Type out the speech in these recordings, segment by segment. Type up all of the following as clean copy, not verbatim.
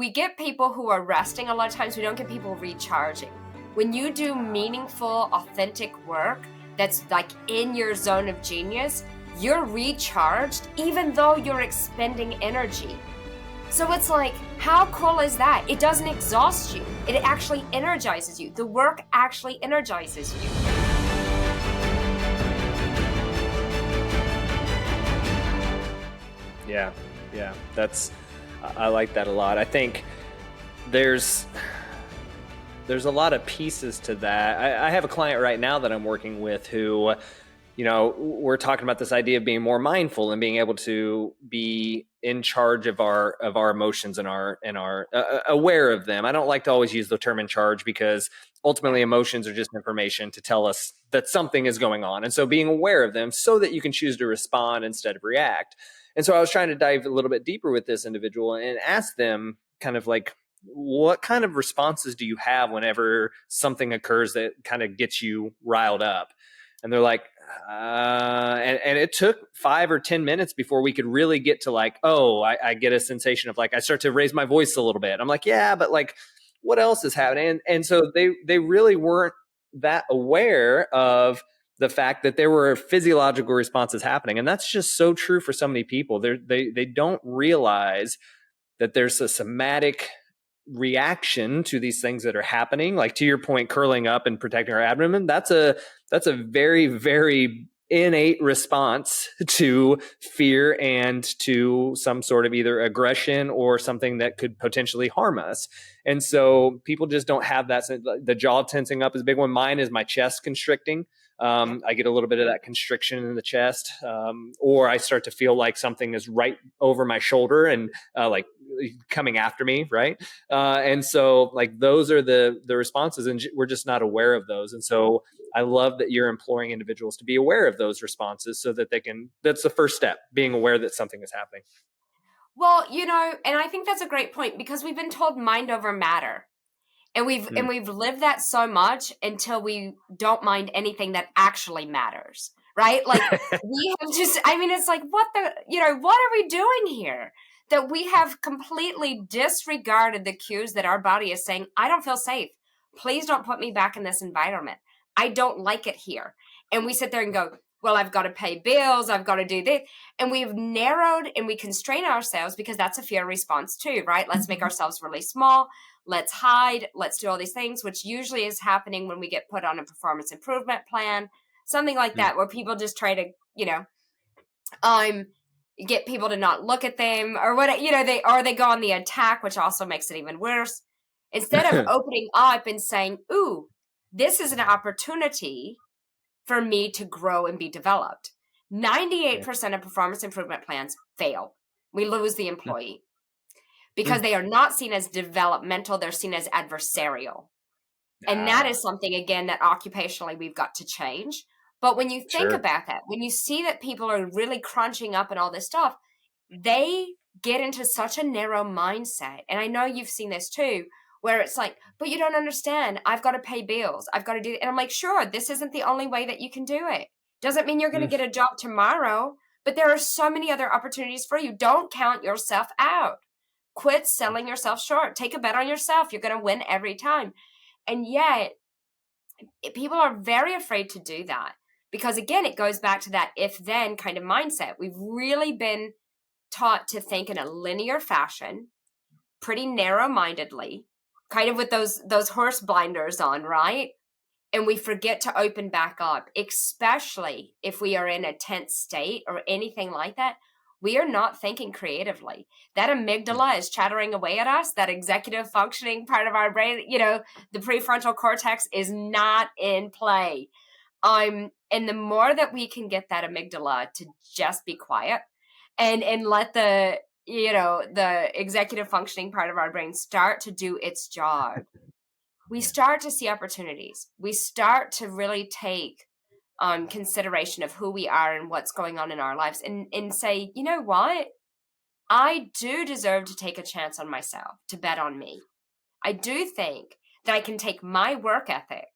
we get people who are resting, a lot of times we don't get people recharging. When you do meaningful, authentic work that's like in your zone of genius, you're recharged even though you're expending energy. So it's like, how cool is that? It doesn't exhaust you. It actually energizes you. The work actually energizes you. Yeah. I like that a lot. I think there's a lot of pieces to that. I have a client right now that I'm working with who, we're talking about this idea of being more mindful and being able to be in charge of our emotions and our aware of them. I don't like to always use the term in charge, because ultimately emotions are just information to tell us that something is going on. And so being aware of them so that you can choose to respond instead of react. And so I was trying to dive a little bit deeper with this individual and ask them kind of like, what kind of responses do you have whenever something occurs that kind of gets you riled up? And they're like, and it took 5 or 10 minutes before we could really get to like, I get a sensation of like, I start to raise my voice a little bit. I'm like, yeah, but like, what else is happening? And so they really weren't that aware of the fact that there were physiological responses happening. And that's just so true for so many people. They don't realize that there's a somatic reaction to these things that are happening. Like, to your point, curling up and protecting our abdomen, that's a very, very innate response to fear and to some sort of either aggression or something that could potentially harm us. And so people just don't have that. The jaw tensing up is a big one. Mine is my chest constricting. I get a little bit of that constriction in the chest, or I start to feel like something is right over my shoulder and like coming after me, right? And so like those are the responses, and we're just not aware of those. And so I love that you're imploring individuals to be aware of those responses so that they can, that's the first step, being aware that something is happening. Well, and I think that's a great point, because we've been told mind over matter. And we've lived that so much until we don't mind anything that actually matters, right? Like we have just, it's like, what are we doing here? That we have completely disregarded the cues that our body is saying, I don't feel safe. Please don't put me back in this environment. I don't like it here. And we sit there and go, well, I've got to pay bills. I've got to do this. And we've narrowed and we constrain ourselves, because that's a fear response too, right? Let's make ourselves really small. Let's hide. Let's do all these things, which usually is happening when we get put on a performance improvement plan, something like that, where people just try to, get people to not look at them, or what, they go on the attack, which also makes it even worse. Instead of opening up and saying, ooh, this is an opportunity for me to grow and be developed. 98% of performance improvement plans fail. We lose the employee because they are not seen as developmental. They're seen as adversarial. And that is something, again, that occupationally we've got to change. But when you think about that, when you see that people are really crunching up and all this stuff, they get into such a narrow mindset. And I know you've seen this too, where it's like, but you don't understand. I've got to pay bills. I've got to do it. And I'm like, sure, this isn't the only way that you can do it. Doesn't mean you're going to get a job tomorrow, but there are so many other opportunities for you. Don't count yourself out. Quit selling yourself short. Take a bet on yourself. You're going to win every time. And yet, people are very afraid to do that, because, again, it goes back to that if-then kind of mindset. We've really been taught to think in a linear fashion, pretty narrow-mindedly, kind of with those horse blinders on, right? And we forget to open back up, especially if we are in a tense state or anything like that. We are not thinking creatively. That amygdala is chattering away at us. That executive functioning part of our brain, the prefrontal cortex is not in play. And the more that we can get that amygdala to just be quiet and let the executive functioning part of our brain start to do its job, we start to see opportunities. We start to really take consideration of who we are and what's going on in our lives, and say, you know what? I do deserve to take a chance on myself, to bet on me. I do think that I can take my work ethic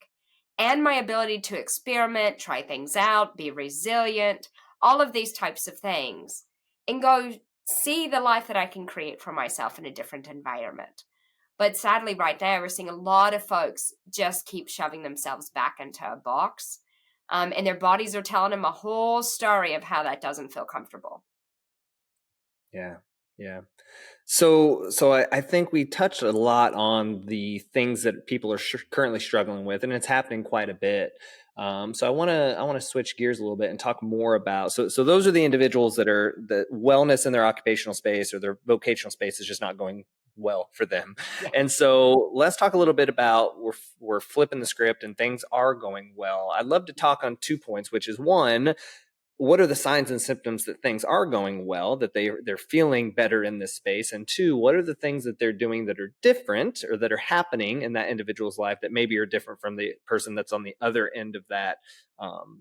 and my ability to experiment, try things out, be resilient, all of these types of things, and go see the life that I can create for myself in a different environment. But sadly, right now, we're seeing a lot of folks just keep shoving themselves back into a box. And their bodies are telling them a whole story of how that doesn't feel comfortable. Yeah. Yeah. So I think we touched a lot on the things that people are currently struggling with, and it's happening quite a bit. So I want to switch gears a little bit and talk more about so those are the individuals that are the wellness in their occupational space or their vocational space is just not going well for them. Yeah. And so let's talk a little bit about we're flipping the script and things are going well. I'd love to talk on 2 points, which is one, what are the signs and symptoms that things are going well, that they're feeling better in this space, and two, what are the things that they're doing that are different or that are happening in that individual's life that maybe are different from the person that's on the other end of that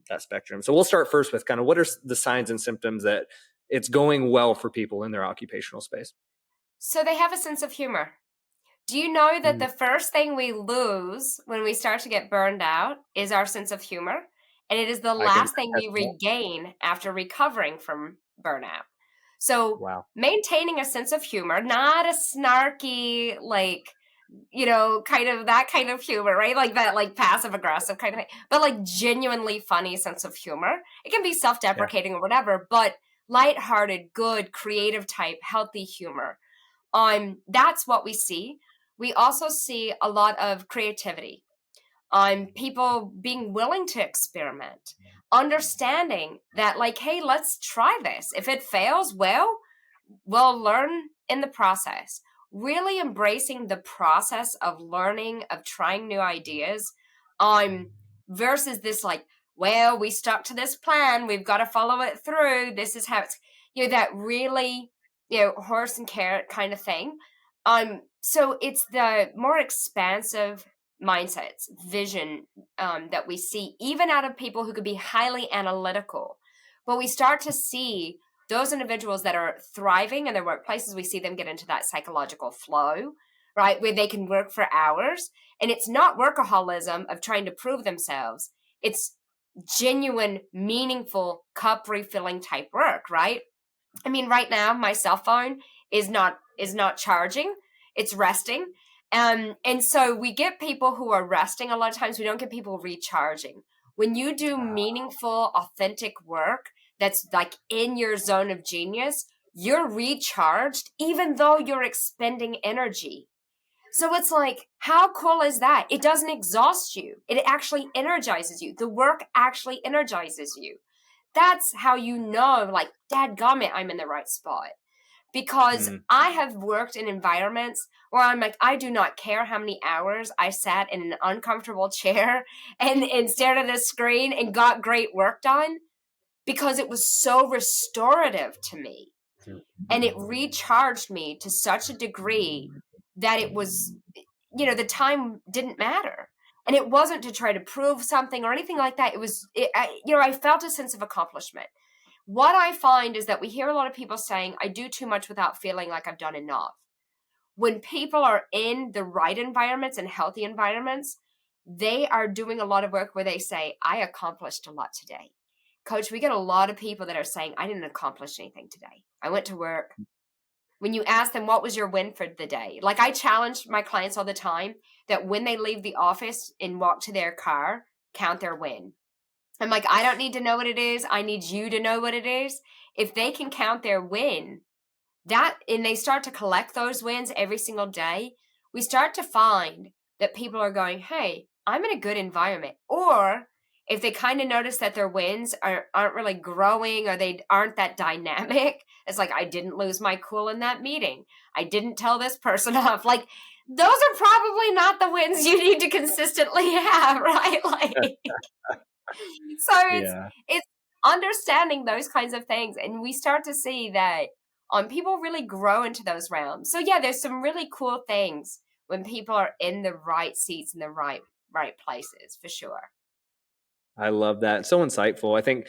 that spectrum. So we'll start first with kind of what are the signs and symptoms that it's going well for people in their occupational space. So they have a sense of humor. Do you know that Mm. the first thing we lose when we start to get burned out is our sense of humor? And it is the I can last thing we attest to that. regain after recovering from burnout. So Wow. maintaining a sense of humor, not a snarky, like, kind of that kind of humor, right? Like that, like passive aggressive kind of thing, but like genuinely funny sense of humor. It can be self Yeah. deprecating or whatever, but lighthearted, good, creative type, healthy humor. That's what we see. We also see a lot of creativity on people being willing to experiment, understanding that, like, hey, let's try this. If it fails, well, we'll learn in the process. Really embracing the process of learning, of trying new ideas, versus this, like, well, we stuck to this plan, we've got to follow it through. This is how it's, that really, horse and carrot kind of thing. So it's the more expansive mindsets, vision, that we see, even out of people who could be highly analytical. But we start to see those individuals that are thriving in their workplaces. We see them get into that psychological flow, right, where they can work for hours. And it's not workaholism of trying to prove themselves. It's genuine, meaningful, cup refilling type work, right? I mean, right now my cell phone is not charging; it's resting. And so we get people who are resting. A lot of times we don't get people recharging. When you do meaningful, authentic work that's like in your zone of genius, you're recharged, even though you're expending energy. So it's like, how cool is that? It doesn't exhaust you. It actually energizes you. The work actually energizes you. That's how you know, like, dadgummit, I'm in the right spot. Because Mm. I have worked in environments where I'm like, I do not care how many hours I sat in an uncomfortable chair and stared at a screen and got great work done, because it was so restorative to me. And it recharged me to such a degree that it was, the time didn't matter. And it wasn't to try to prove something or anything like that. It was, I felt a sense of accomplishment. What I find is that we hear a lot of people saying, I do too much without feeling like I've done enough. When people are in the right environments and healthy environments, they are doing a lot of work where they say, I accomplished a lot today. Coach, we get a lot of people that are saying, I didn't accomplish anything today. I went to work. When you ask them, what was your win for the day? Like, I challenge my clients all the time that when they leave the office and walk to their car, count their win. I'm like, I don't need to know what it is. I need you to know what it is. If they can count their win, and they start to collect those wins every single day, we start to find that people are going, hey, I'm in a good environment. Or if they kind of notice that their wins aren't really growing, or they aren't that dynamic, it's like, I didn't lose my cool in that meeting. I didn't tell this person off. Like, those are probably not the wins you need to consistently have, right? Like, so Yeah. it's understanding those kinds of things, and we start to see that people really grow into those realms. So yeah, there's some really cool things when people are in the right seats in the right places, for sure. I love that. So insightful. I think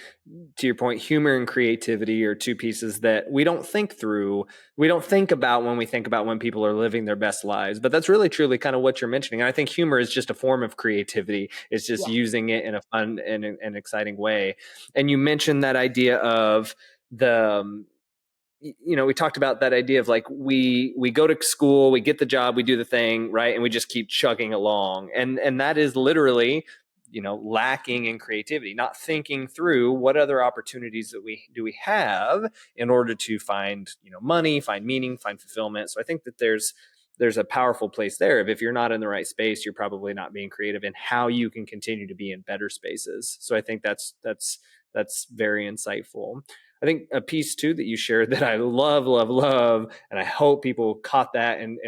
to your point, humor and creativity are two pieces that we don't think through. We don't think about when we think about when people are living their best lives, but that's really truly kind of what you're mentioning. And I think humor is just a form of creativity. It's just Yeah. using it in a fun and exciting way. And you mentioned that idea of the we talked about that idea of like we go to school, we get the job, we do the thing, right, and we just keep chugging along, and that is literally lacking in creativity, not thinking through what other opportunities that we have in order to find money, find meaning, find fulfillment. So I think that there's a powerful place there. If you're not in the right space, you're probably not being creative in how you can continue to be in better spaces. So I think that's very insightful. I think a piece too that you shared that I love, love, love, and I hope people caught that and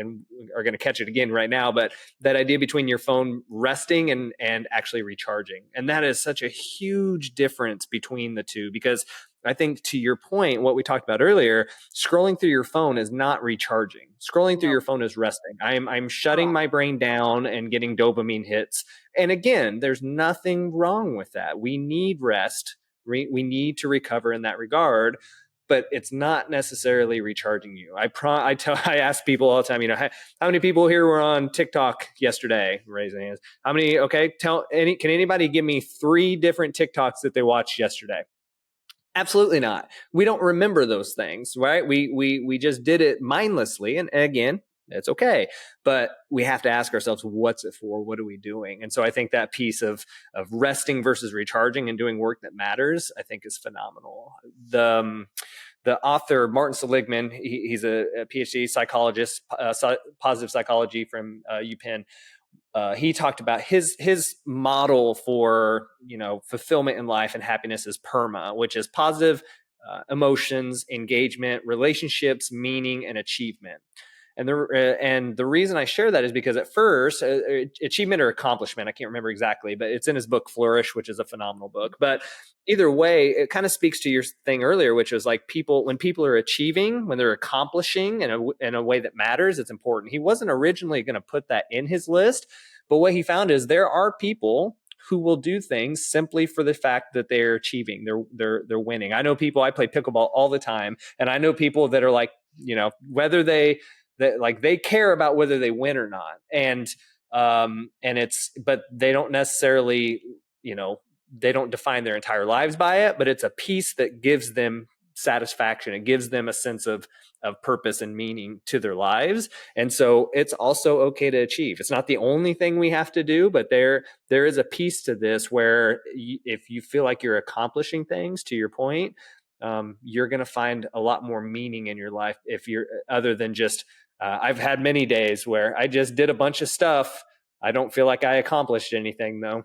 are going to catch it again right now, but that idea between your phone resting and actually recharging. And that is such a huge difference between the two, because I think, to your point, what we talked about earlier, scrolling through your phone is not recharging. Scrolling through No, your phone is resting. I'm shutting correct. my brain down and getting dopamine hits. And again, there's nothing wrong with that. We need rest. We need to recover in that regard, but it's not necessarily recharging you. I ask people all the time, how many people here were on TikTok yesterday? Raise their hands. How many? Okay, can anybody give me 3 different TikToks that they watched yesterday? Absolutely not. We don't remember those things, right? We just did it mindlessly, and again, it's okay. But we have to ask ourselves, what's it for? What are we doing? And so I think that piece of resting versus recharging and doing work that matters, I think, is phenomenal. The author Martin Seligman, he's a PhD psychologist, positive psychology from UPenn. He talked about his model for fulfillment in life and happiness is PERMA, which is positive emotions, engagement, relationships, meaning, and achievement. And the reason I share that is because at first, achievement or accomplishment, I can't remember exactly, but it's in his book Flourish, which is a phenomenal book. But either way, it kind of speaks to your thing earlier, which was like when people are achieving, when they're accomplishing in a way that matters, it's important. He wasn't originally going to put that in his list, but what he found is there are people who will do things simply for the fact that they're achieving, they're winning. I know people. I play pickleball all the time, and I know people that are like, whether they care about whether they win or not, and but they don't necessarily, they don't define their entire lives by it, but it's a piece that gives them satisfaction. It gives them a sense of purpose and meaning to their lives. And so it's also okay to achieve. It's not the only thing we have to do, but there is a piece to this where if you feel like you're accomplishing things, to your point, you're going to find a lot more meaning in your life if you're other than just I've had many days where I just did a bunch of stuff. I don't feel like I accomplished anything though.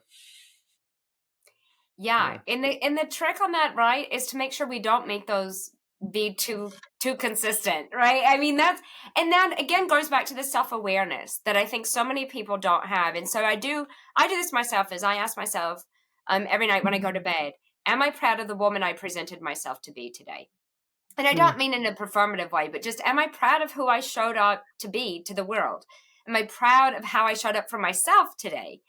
Yeah, and the trick on that, right, is to make sure we don't make those be too consistent, right? I mean, that again goes back to the self-awareness that I think so many people don't have. And so I do this myself, as I ask myself every night when I go to bed, am I proud of the woman I presented myself to be today? And I don't mean in a performative way, but just, am I proud of who I showed up to be to the world? Am I proud of how I showed up for myself today?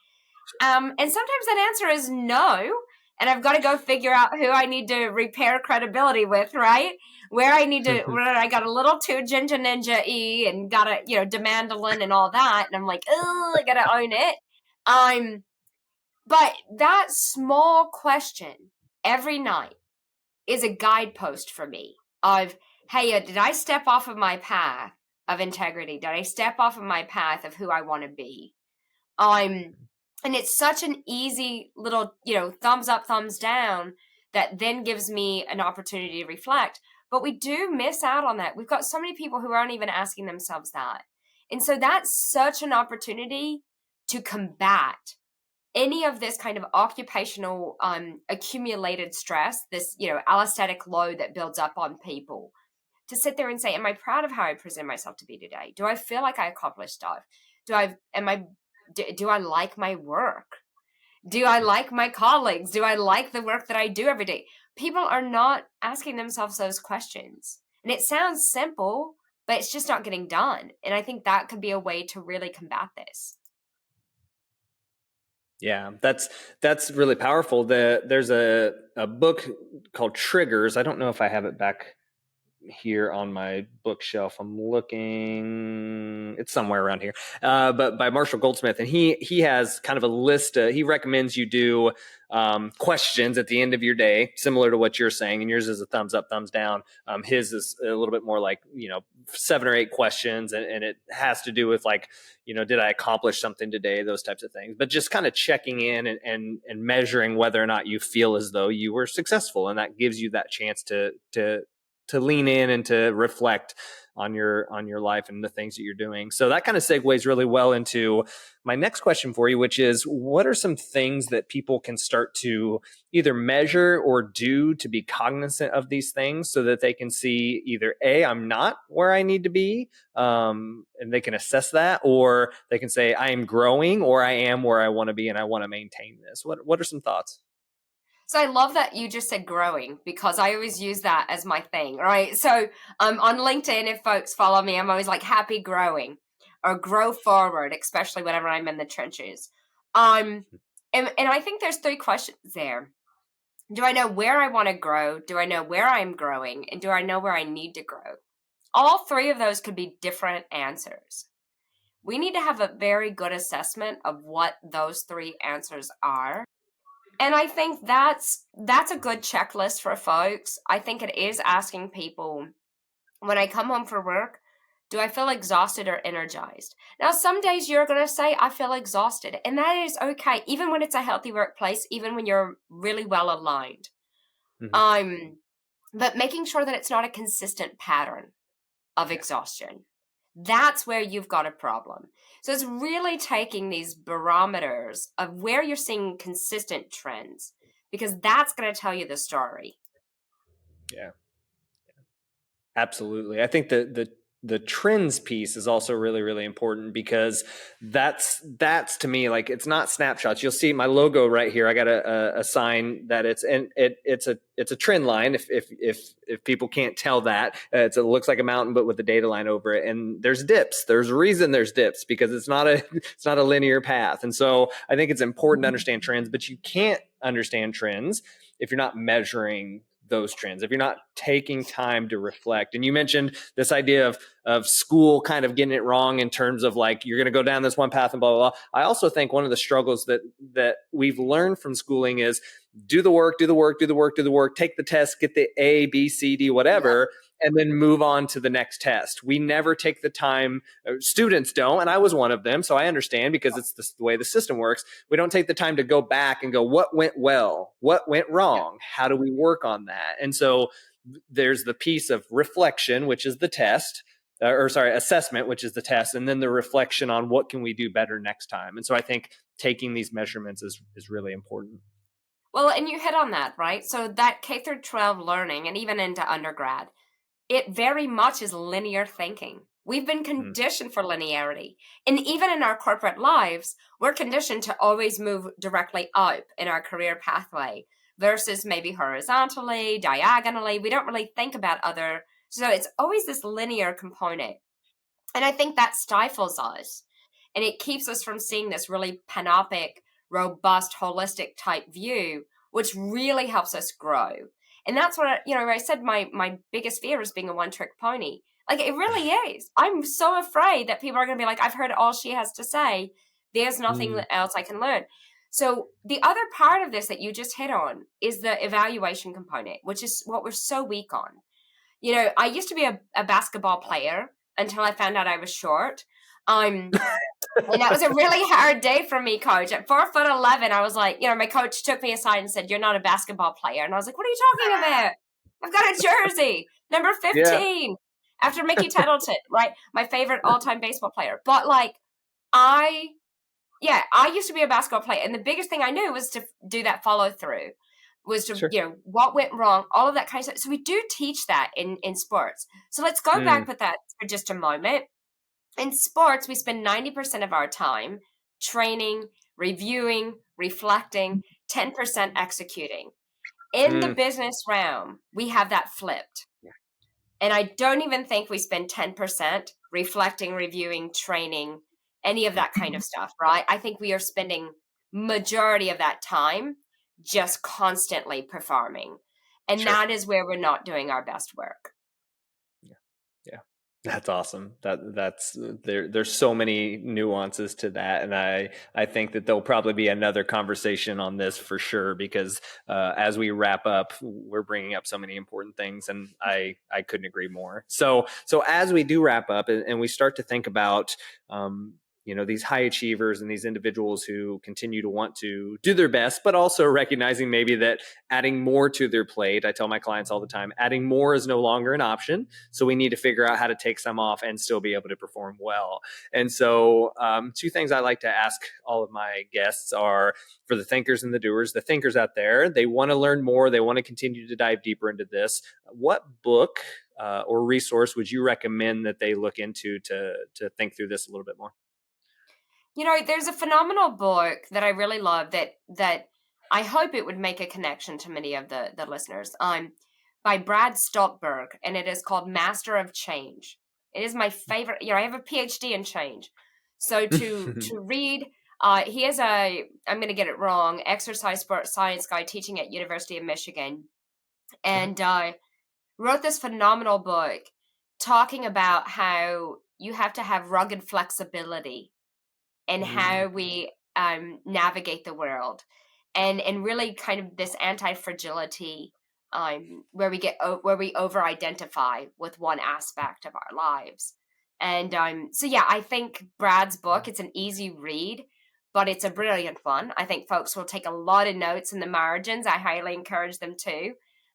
And sometimes that answer is no. And I've got to go figure out who I need to repair credibility with, right? Where I got a little too Ginger Ninja-y and got to, demandolin and all that. And I'm like, oh, I got to own it. But that small question every night is a guidepost for me of, hey, did I step off of my path of integrity? Did I step off of my path of who I want to be? And it's such an easy little, thumbs up, thumbs down that then gives me an opportunity to reflect. But we do miss out on that. We've got so many people who aren't even asking themselves that. And so that's such an opportunity to combat any of this kind of occupational accumulated stress, this, allostatic load that builds up on people, to sit there and say, am I proud of how I present myself to be today? Do I feel like I accomplished stuff? Do I like my work? Do I like my colleagues? Do I like the work that I do every day? People are not asking themselves those questions. And it sounds simple, but it's just not getting done. And I think that could be a way to really combat this. Yeah, that's really powerful. There's a book called Triggers. I don't know if I have it back here on my bookshelf. I'm looking, it's somewhere around here. But by Marshall Goldsmith, and he has kind of a list. He recommends you do questions at the end of your day, similar to what you're saying. And yours is a thumbs up, thumbs down. His is a little bit more like 7 or 8 questions, and it has to do with like, did I accomplish something today? Those types of things. But just kind of checking in and measuring whether or not you feel as though you were successful, and that gives you that chance to lean in and to reflect on your life and the things that you're doing. So that kind of segues really well into my next question for you, which is, what are some things that people can start to either measure or do to be cognizant of these things so that they can see either A, I'm not where I need to be, and they can assess that, or they can say I am growing, or I am where I want to be and I want to maintain this. What are some thoughts? So I love that you just said growing, because I always use that as my thing, right? So on LinkedIn, if folks follow me, I'm always like happy growing or grow forward, especially whenever I'm in the trenches. And I think there's 3 questions there. Do I know where I want to grow? Do I know where I'm growing? And do I know where I need to grow? All 3 of those could be different answers. We need to have a very good assessment of what those 3 answers are. And I think that's a good checklist for folks. I think it is asking people, when I come home from work, do I feel exhausted or energized? Now, some days you're going to say, I feel exhausted. And that is okay, even when it's a healthy workplace, even when you're really well aligned. Mm-hmm. But making sure that it's not a consistent pattern of exhaustion. That's where you've got a problem. So it's really taking these barometers of where you're seeing consistent trends, because that's going to tell you the story. Yeah. Absolutely. I think the trends piece is also really, really important, because that's to me, like, it's not snapshots. You'll see my logo right here. I got a sign that it's a trend line. If people can't tell that, it looks like a mountain, but with the data line over it. And there's dips. There's a reason there's dips, because it's not a linear path. And so I think it's important to understand trends, but you can't understand trends if you're not measuring those trends, if you're not taking time to reflect. And you mentioned this idea of school kind of getting it wrong in terms of like, you're going to go down this one path and blah, blah, blah. I also think one of the struggles that we've learned from schooling is do the work, take the test, get the A, B, C, D, whatever, and then move on to the next test. We never take the time, students don't, and I was one of them, so I understand, because it's the way the system works. We don't take the time to go back and go, what went well? What went wrong? How do we work on that? And so there's the piece of reflection, which is the test, assessment, which is the test, and then the reflection on what can we do better next time. And so I think taking these measurements is really important. Well, and you hit on that, right? So that K through 12 learning, and even into undergrad, it very much is linear thinking. We've been conditioned for linearity. And even in our corporate lives, we're conditioned to always move directly up in our career pathway versus maybe horizontally, diagonally. We don't really think about other. So it's always this linear component. And I think that stifles us. And it keeps us from seeing this really panopic, robust, holistic type view, which really helps us grow. And that's what, I said my biggest fear is being a one-trick pony. Like, it really is. I'm so afraid that people are going to be like, I've heard all she has to say. There's nothing else I can learn. So the other part of this that you just hit on is the evaluation component, which is what we're so weak on. I used to be a basketball player until I found out I was short. And that was a really hard day for me, coach. At 4'11", I was like, my coach took me aside and said, "You're not a basketball player." And I was like, "What are you talking about? I've got a jersey, number 15, after Mickey Tettleton, right? My favorite all-time baseball player." But I used to be a basketball player. And the biggest thing I knew was to do that follow through, was to, what went wrong, all of that kind of stuff. So we do teach that in sports. So let's go back with that for just a moment. In sports, we spend 90% of our time training, reviewing, reflecting, 10% executing. In the business realm, we have that flipped. And I don't even think we spend 10% reflecting, reviewing, training, any of that kind of stuff, right? I think we are spending majority of that time just constantly performing. And that is where we're not doing our best work. That's awesome. That's there's so many nuances to that, and I think that there'll probably be another conversation on this for sure, because as we wrap up, we're bringing up so many important things, and I couldn't agree more. So as we do wrap up, and we start to think about these high achievers and these individuals who continue to want to do their best, but also recognizing maybe that adding more to their plate. I tell my clients all the time, adding more is no longer an option. So we need to figure out how to take some off and still be able to perform well. And so two things I like to ask all of my guests are, for the thinkers and the doers, the thinkers out there, they want to learn more. They want to continue to dive deeper into this. What book or resource would you recommend that they look into to think through this a little bit more? There's a phenomenal book that I really love that I hope it would make a connection to many of the listeners. By Brad Stoltenberg, and it is called Master of Change. It is my favorite. I have a PhD in change, so to read. He is I'm going to get it wrong, exercise sports science guy teaching at University of Michigan, and wrote this phenomenal book talking about how you have to have rugged flexibility and how we navigate the world, and really kind of this anti-fragility, where we over-identify with one aspect of our lives. And so yeah, I think Brad's book, it's an easy read, but it's a brilliant one. I think folks will take a lot of notes in the margins. I highly encourage them to.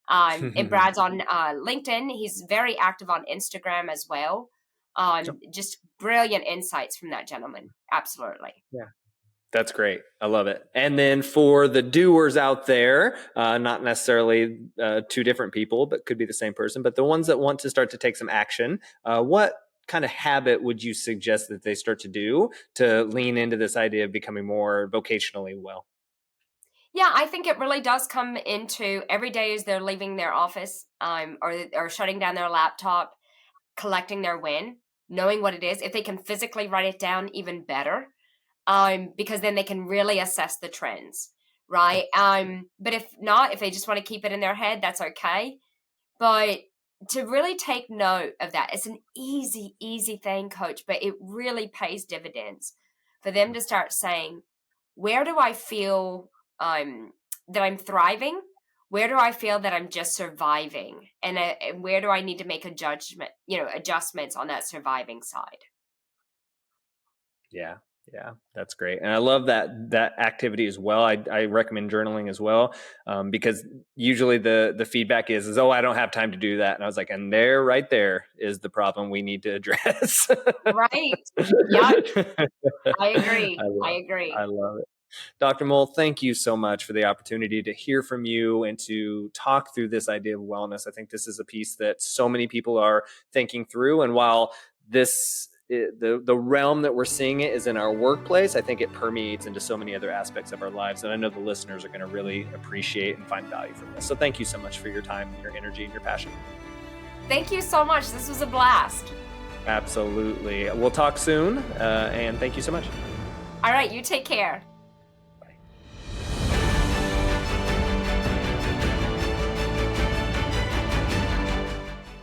And Brad's on LinkedIn. He's very active on Instagram as well. Just brilliant insights from that gentleman. Absolutely. Yeah. That's great. I love it. And then for the doers out there, not necessarily two different people, but could be the same person, but the ones that want to start to take some action, what kind of habit would you suggest that they start to do to lean into this idea of becoming more vocationally well? Yeah, I think it really does come into every day as they're leaving their office, or shutting down their laptop, collecting their win, knowing what it is. If they can physically write it down, even better, because then they can really assess the trends, right? But if not, if they just want to keep it in their head, that's okay. But to really take note of that, it's an easy thing, coach, but it really pays dividends for them to start saying, where do I feel that I'm thriving? Where do I feel that I'm just surviving? And where do I need to make adjustments on that surviving side? Yeah. Yeah, that's great. And I love that activity as well. I recommend journaling as well, because usually the feedback is, oh, I don't have time to do that. And I was like, and right there is the problem we need to address. Right. Yeah, I agree. I agree. I love it. Dr. Mull, thank you so much for the opportunity to hear from you and to talk through this idea of wellness. I think this is a piece that so many people are thinking through. And while the realm that we're seeing it is in our workplace, I think it permeates into so many other aspects of our lives. And I know the listeners are going to really appreciate and find value from this. So thank you so much for your time, your energy, and your passion. Thank you so much. This was a blast. Absolutely. We'll talk soon. And thank you so much. All right. You take care.